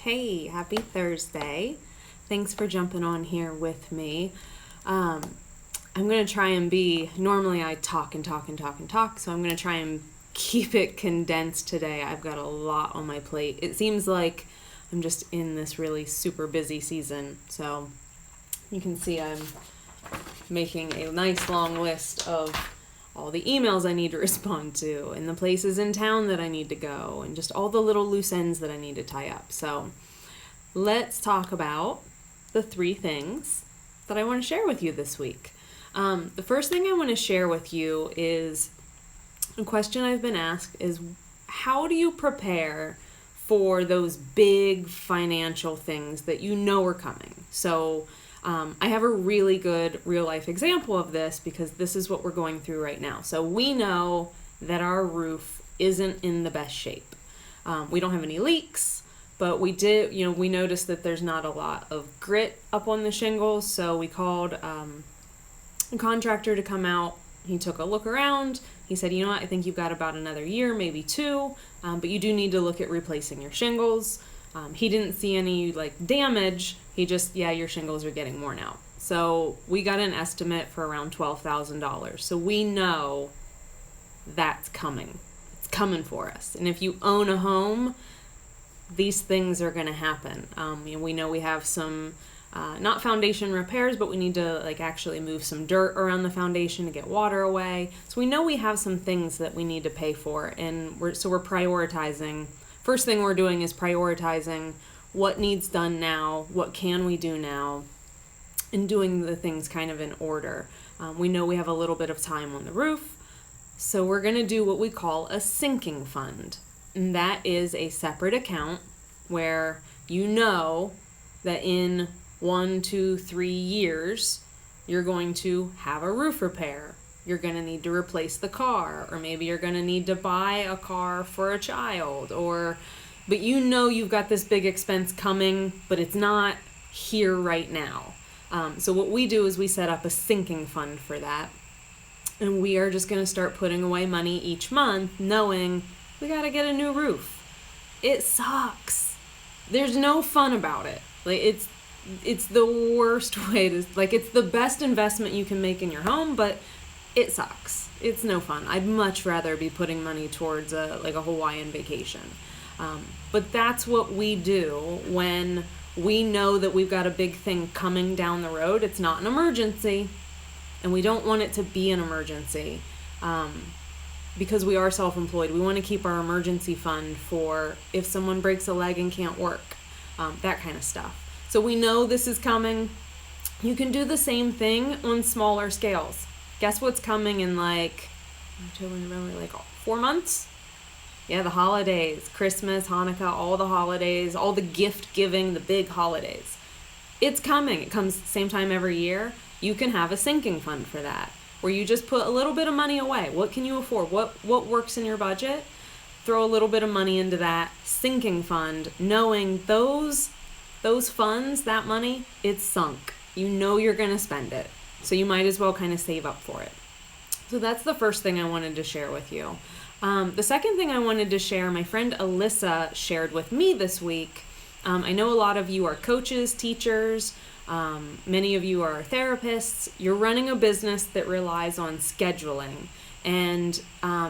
Hey, happy Thursday. Thanks for jumping on here with me. I'm going to try and normally I talk and talk and talk and talk, so I'm going to try and keep it condensed today. I've got a lot on my plate. It seems like I'm just in this really super busy season, so you can see I'm making a nice long list of all the emails I need to respond to and the places in town that I need to go and just all the little loose ends that I need to tie up. So let's talk about the 3 things that I want to share with you this week. The first thing I want to share with you is a question I've been asked is, how do you prepare for those big financial things that you know are coming? So I have a really good real life example of this because this is what we're going through right now. So we know that our roof isn't in the best shape. We don't have any leaks, but we noticed that there's not a lot of grit up on the shingles. So we called a contractor to come out. He took a look around. He said, you know what, I think you've got about another year, maybe 2, but you do need to look at replacing your shingles. He didn't see any damage. He just, your shingles are getting worn out. So we got an estimate for around $12,000. So we know that's coming. It's coming for us. And if you own a home, these things are going to happen. We know we have some, not foundation repairs, but we need to actually move some dirt around the foundation to get water away. So we know we have some things that we need to pay for, and we're prioritizing. First thing we're doing is prioritizing what needs done now, what can we do now, and doing the things kind of in order. We know we have a little bit of time on the roof, so we're going to do what we call a sinking fund. And that is a separate account where you know that in 1, 2, 3 years, you're going to have a roof repair. You're going to need to replace the car, or maybe you're going to need to buy a car for a child, but you know you've got this big expense coming, but it's not here right now. So what we do is we set up a sinking fund for that, and we are just going to start putting away money each month, knowing we got to get a new roof. It sucks. There's no fun about it. It's the worst way to, it's the best investment you can make in your home, but it sucks. It's no fun. I'd much rather be putting money towards a Hawaiian vacation. But that's what we do when we know that we've got a big thing coming down the road. It's not an emergency, and we don't want it to be an emergency because we are self-employed. We want to keep our emergency fund for if someone breaks a leg and can't work, that kind of stuff. So we know this is coming. You can do the same thing on smaller scales. Guess what's coming in 4 months? Yeah, the holidays, Christmas, Hanukkah, all the holidays, all the gift giving, the big holidays. It's coming. It comes the same time every year. You can have a sinking fund for that, where you just put a little bit of money away. What can you afford? What works in your budget? Throw a little bit of money into that sinking fund, knowing those funds, that money, it's sunk. You know you're going to spend it. So you might as well kind of save up for it. So that's the first thing I wanted to share with you. The second thing I wanted to share, my friend Alyssa shared with me this week. I know a lot of you are coaches, teachers, many of you are therapists. You're running a business that relies on scheduling. And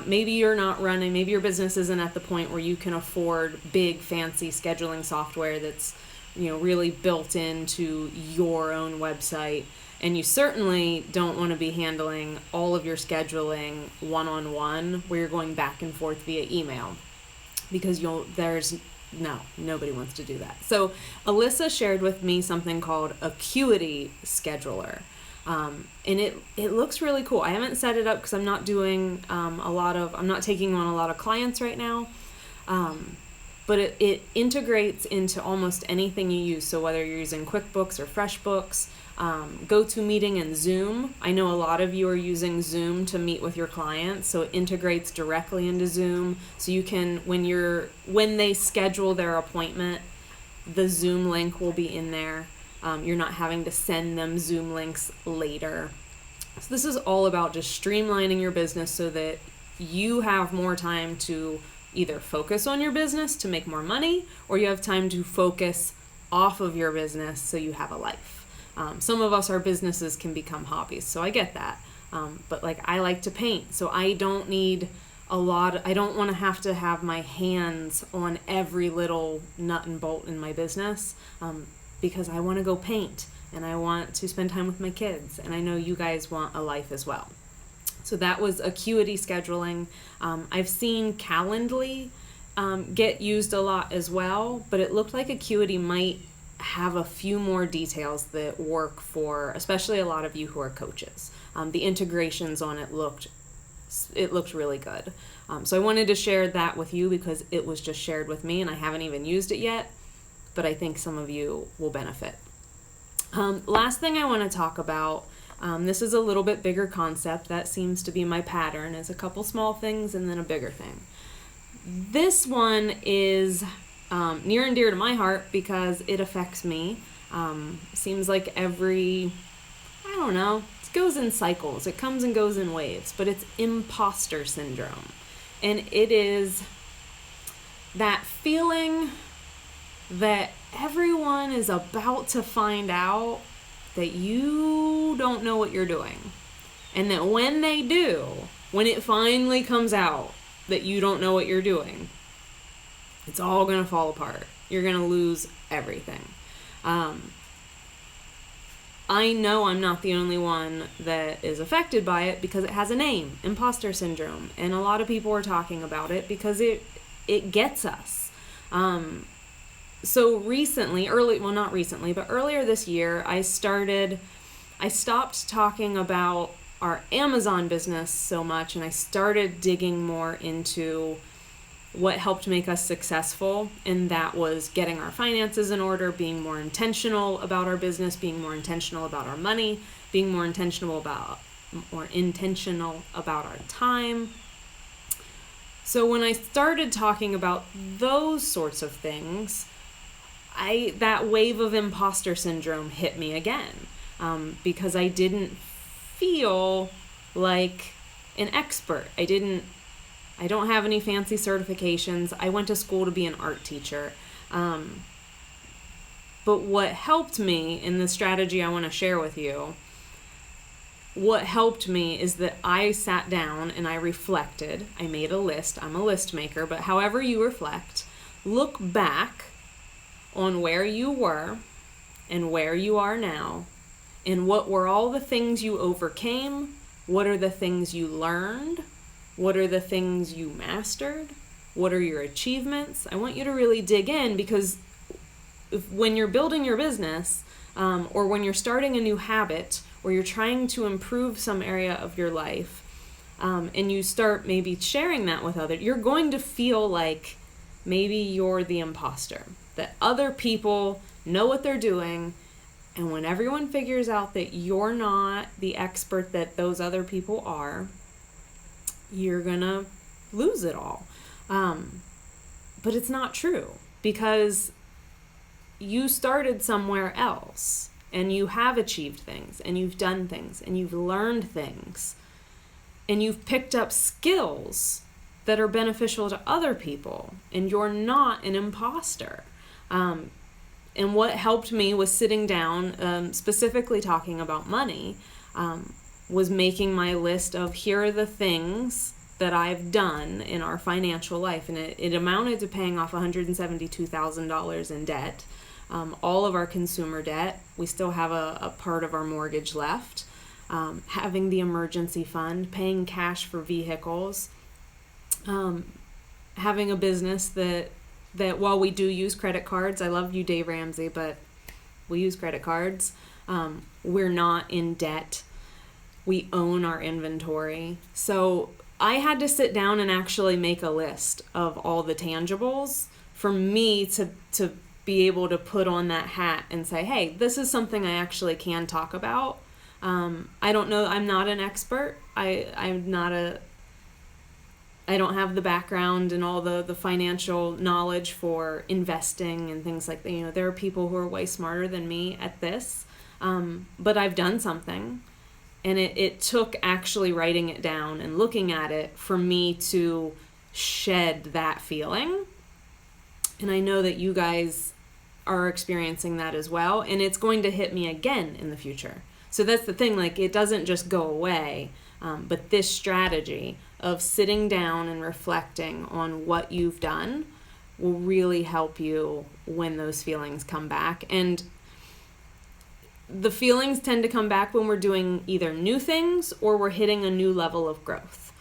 maybe maybe your business isn't at the point where you can afford big, fancy scheduling software that's really built into your own website. And you certainly don't want to be handling all of your scheduling one-on-one where you're going back and forth via email, because nobody wants to do that. So Alyssa shared with me something called Acuity Scheduler. And it looks really cool. I haven't set it up because I'm not doing I'm not taking on a lot of clients right now. But it integrates into almost anything you use. So whether you're using QuickBooks or FreshBooks, GoToMeeting and Zoom. I know a lot of you are using Zoom to meet with your clients, so it integrates directly into Zoom. So you can, when they schedule their appointment, the Zoom link will be in there. You're not having to send them Zoom links later. So this is all about just streamlining your business so that you have more time to either focus on your business to make more money, or you have time to focus off of your business so you have a life. Some of us, our businesses can become hobbies, so I get that. But like, I like to paint, so I don't need I don't want to have my hands on every little nut and bolt in my business, because I want to go paint and I want to spend time with my kids, and I know you guys want a life as well. So that was Acuity scheduling. I've seen Calendly get used a lot as well, but it looked like Acuity might have a few more details that work for especially a lot of you who are coaches. The integrations on it looked really good. So I wanted to share that with you because it was just shared with me and I haven't even used it yet, but I think some of you will benefit. Last thing I want to talk about, this is a little bit bigger concept. That seems to be my pattern, is a couple small things and then a bigger thing. This one is near and dear to my heart because it affects me. Seems like it goes in cycles. It comes and goes in waves, but it's imposter syndrome. And it is that feeling that everyone is about to find out that you don't know what you're doing. And that when they do, when it finally comes out that you don't know what you're doing, it's all going to fall apart. You're going to lose everything. I know I'm not the only one that is affected by it because it has a name, imposter syndrome. And a lot of people are talking about it because it gets us. So recently, earlier this year, I stopped talking about our Amazon business so much, and I started digging more into what helped make us successful, and that was getting our finances in order, being more intentional about our business, being more intentional about our money, being more intentional about our time. So when I started talking about those sorts of things, that wave of imposter syndrome hit me again, because I didn't feel like an expert. I don't have any fancy certifications. I went to school to be an art teacher. But what helped me in the strategy I want to share with you, what helped me is that I sat down and I reflected. I made a list. I'm a list maker, but however you reflect, look back on where you were and where you are now, and what were all the things you overcame, what are the things you learned, what are the things you mastered, what are your achievements. I want you to really dig in, because when you're building your business, or when you're starting a new habit, or you're trying to improve some area of your life, and you start maybe sharing that with others, you're going to feel like maybe you're the imposter, that other people know what they're doing, and when everyone figures out that you're not the expert that those other people are, you're gonna lose it all. But it's not true, because you started somewhere else, and you have achieved things, and you've done things, and you've learned things, and you've picked up skills that are beneficial to other people, and you're not an imposter. And what helped me was sitting down, specifically talking about money, was making my list of here are the things that I've done in our financial life. And it amounted to paying off $172,000 in debt, all of our consumer debt. We still have a part of our mortgage left, having the emergency fund, paying cash for vehicles, having a business that while we do use credit cards, I love you, Dave Ramsey, but we use credit cards. We're not in debt. We own our inventory. So I had to sit down and actually make a list of all the tangibles for me to be able to put on that hat and say, hey, this is something I actually can talk about. I don't know. I'm not an expert. I don't have the background and all the financial knowledge for investing and things like that. There are people who are way smarter than me at this, but I've done something, and it took actually writing it down and looking at it for me to shed that feeling. And I know that you guys are experiencing that as well, and it's going to hit me again in the future. So that's the thing, like, it doesn't just go away, but this strategy of sitting down and reflecting on what you've done will really help you when those feelings come back. And the feelings tend to come back when we're doing either new things or we're hitting a new level of growth.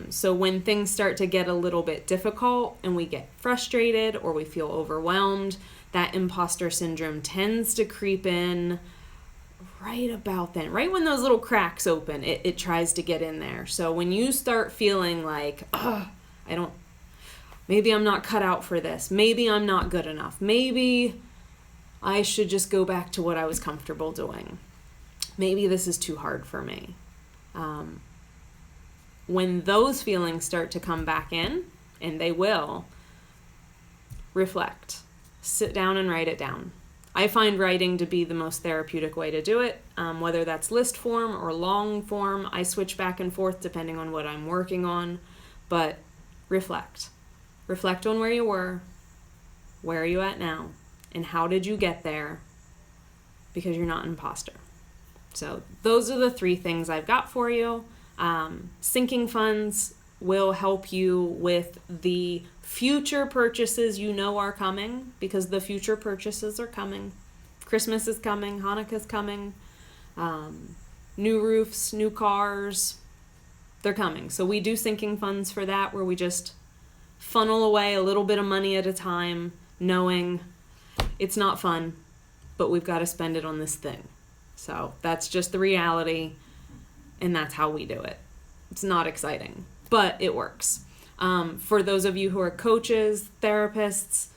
So when things start to get a little bit difficult and we get frustrated or we feel overwhelmed, that imposter syndrome tends to creep in right about then. Right when those little cracks open, it tries to get in there. So when you start feeling like, maybe I'm not cut out for this. Maybe I'm not good enough. Maybe I should just go back to what I was comfortable doing. Maybe this is too hard for me. When those feelings start to come back in, and they will, reflect. Sit down and write it down. I find writing to be the most therapeutic way to do it, whether that's list form or long form. I switch back and forth depending on what I'm working on, but reflect. Reflect on where you were, where are you at now, and how did you get there, because you're not an imposter. So those are the 3 things I've got for you. Sinking funds will help you with the future purchases you know are coming, because the future purchases are coming. Christmas is coming, Hanukkah's coming, new roofs, new cars, they're coming. So we do sinking funds for that, where we just funnel away a little bit of money at a time, knowing it's not fun, but we've got to spend it on this thing. So that's just the reality, and that's how we do it. It's not exciting, but it works. For those of you who are coaches, therapists,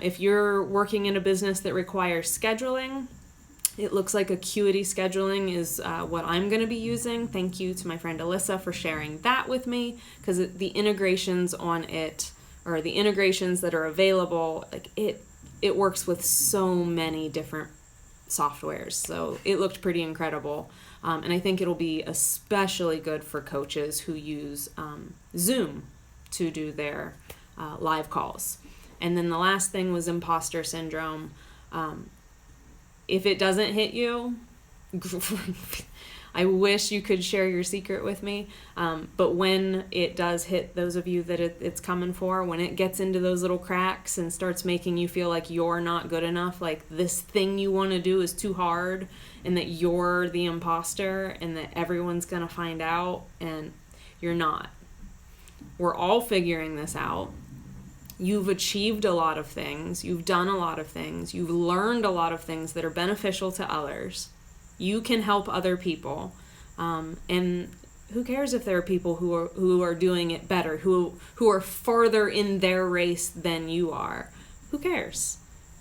if you're working in a business that requires scheduling, it looks like Acuity Scheduling is what I'm going to be using. Thank you to my friend Alyssa for sharing that with me, because the integrations on it, or the integrations that are available, like it works with so many different softwares. So it looked pretty incredible. And I think it'll be especially good for coaches who use Zoom to do their live calls. And then the last thing was imposter syndrome. If it doesn't hit you, I wish you could share your secret with me. But when it does hit those of you that it's coming for, when it gets into those little cracks and starts making you feel like you're not good enough, like this thing you want to do is too hard, and that you're the imposter, and that everyone's going to find out, and you're not. We're all figuring this out. You've achieved a lot of things. You've done a lot of things. You've learned a lot of things that are beneficial to others. You can help other people. And who cares if there are people who are doing it better, who are farther in their race than you are? Who cares?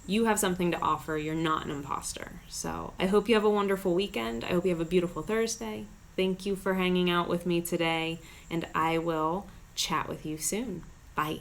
You have something to offer. You're not an imposter. So I hope you have a wonderful weekend. I hope you have a beautiful Thursday. Thank you for hanging out with me today, and I will chat with you soon. Bye.